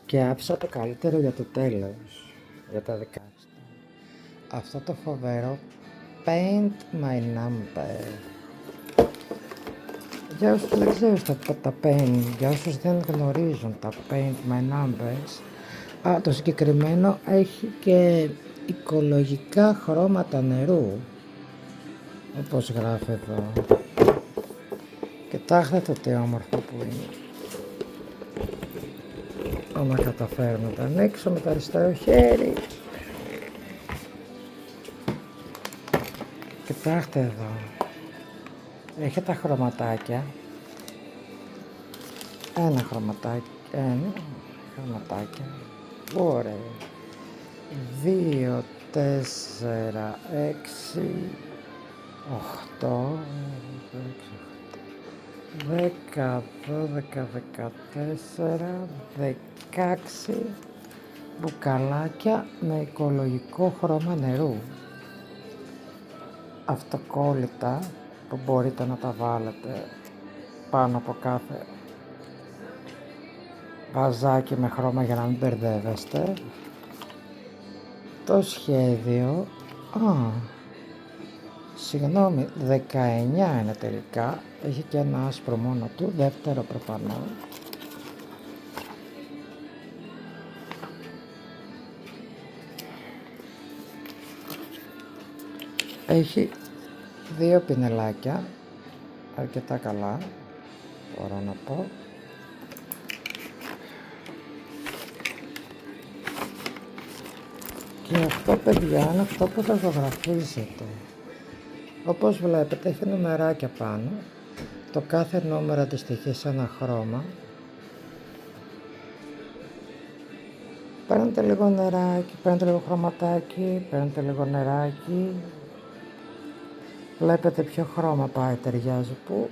Και άφησα το καλύτερο για το τέλος, για τα δικά του. Αυτό το φοβερό Paint My Number. Για όσους δεν ξέρουν τα Paint, για όσους δεν γνωρίζουν τα Paint My Numbers, το συγκεκριμένο έχει και οικολογικά χρώματα νερού, όπως γράφει εδώ. Κοιτάξτε το τι όμορφο που είναι. Άμα καταφέρω να τα ανοίξω με το αριστερό χέρι. Κοιτάξτε εδώ. Έχει τα χρωματάκια. Ένα χρωματάκια. Ωραία. 2, 4, 6, 8, 10, 12, 14, 16 μπουκαλάκια με οικολογικό χρώμα νερού. Αυτοκόλλητα που μπορείτε να τα βάλετε πάνω από κάθε βαζάκι με χρώμα για να μην μπερδεύεστε. Το σχέδιο, συγγνώμη, 19 είναι τελικά, έχει και ένα άσπρο μόνο του, δεύτερο προφανώς. Έχει 2 πινελάκια, αρκετά καλά, μπορώ να πω. Και αυτό, παιδιά, είναι αυτό που θα ζωγραφίσετε. Όπως βλέπετε, έχει νούμεράκια πάνω. Το κάθε νούμερο αντιστοιχεί σε ένα χρώμα. Παίρνετε λίγο νεράκι, παίρνετε λίγο χρωματάκι, παίρνετε λίγο νεράκι. Βλέπετε ποιο χρώμα πάει, ταιριάζει πού.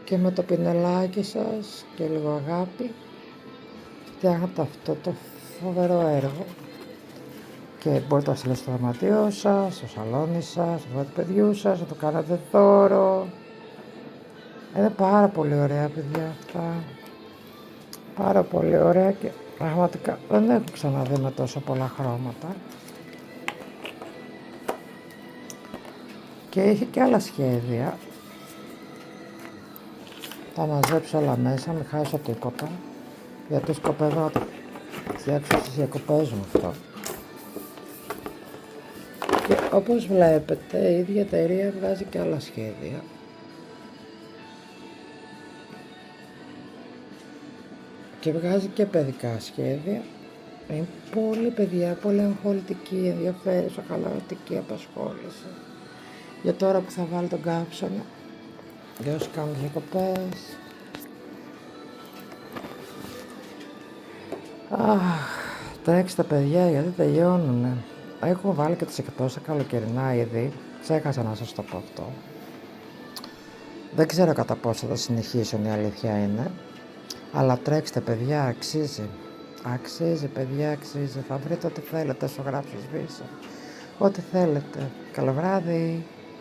Και με το πινελάκι σας και λίγο αγάπη φτιάχνετε αυτό το φοβερό έργο. Και μπορείτε να στείλετε στο δωμάτιό σας, στο σαλόνι σας, στο δωμάτιο του παιδιού σας, να το κάνετε δώρο. Είναι πάρα πολύ ωραία, παιδιά, αυτά. Πάρα πολύ ωραία και πραγματικά δεν έχω ξαναδεί με τόσο πολλά χρώματα. Και έχει και άλλα σχέδια. Θα μαζέψω όλα μέσα, μην χάσω τίποτα. Γιατί σκοπεύω να το φτιάξω στις διακοπές μου αυτό. Και όπως βλέπετε, η ίδια εταιρεία βγάζει και άλλα σχέδια. Και βγάζει και παιδικά σχέδια. Είναι πολύ, παιδιά, πολύ αγχολητική, ενδιαφέρουσα, χαλαρωτική απασχόληση. Για τώρα που θα βάλω τον κάψονα, για όσοι κάνουν διακοπές. Τρέξτε, παιδιά, γιατί τελειώνουνε. Έχω βάλει και τις εκτός στα καλοκαιρινά ήδη. Ξέχασα να σας το πω αυτό. Δεν ξέρω κατά πόσο θα συνεχίσουν, η αλήθεια είναι. Αλλά τρέξτε, παιδιά, αξίζει. Αξίζει, παιδιά, αξίζει. Θα βρείτε ό,τι θέλετε στο γράψεις βίσα. Ό,τι θέλετε. Καλό βράδυ.